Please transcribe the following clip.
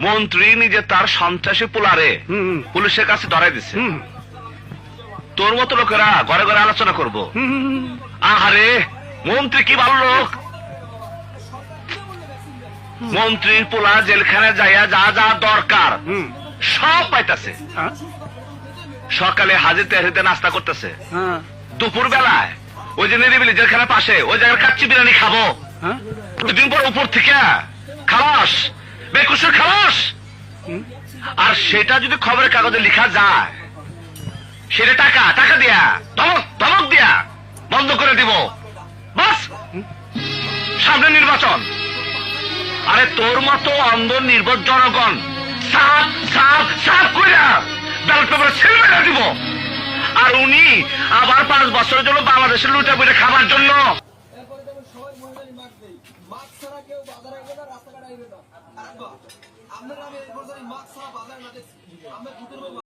মন্ত্রী নিজে তার সন্ত্রাসী পোলারে পুলিশের কাছে ধরাই দিছে। তোর মতো লোকেরা ঘরে ঘরে আলোচনা করব। আহারে মন্ত্রী কি ভালো লোক, মন্ত্রীর পোলা জেলখানে যাইয়া যা যা দরকার সব পাইতাছে। সকালে হাজিতে হাজিতে নাস্তা করতেছে, দুপুর বেলায় ওই যে নিরিবিলি জেলখানার পাশে ওই জায়গায় কাচ্চি বিরিয়ানি খাবো, দুদিন পর উপর থেকে খালাস, বেকুশের খালাস। আর সেটা যদি খবরের কাগজে লেখা যায়, সেটা টাকা টাকা দিয়া ধমক ধমক দিয়া বন্ধ করে দিব। বাস, সামনে নির্বাচন। আরে তোর মতো অন্ধ নির্বোধ জনগণ সাপ সাপ সাপ কইরা ব্যালট পেপারে ছেড়ে মেরে দিব। আর উনি আবার 5 বছরের জন্য বাংলাদেশের লুটে পুটে খাবার জন্য। আপনারা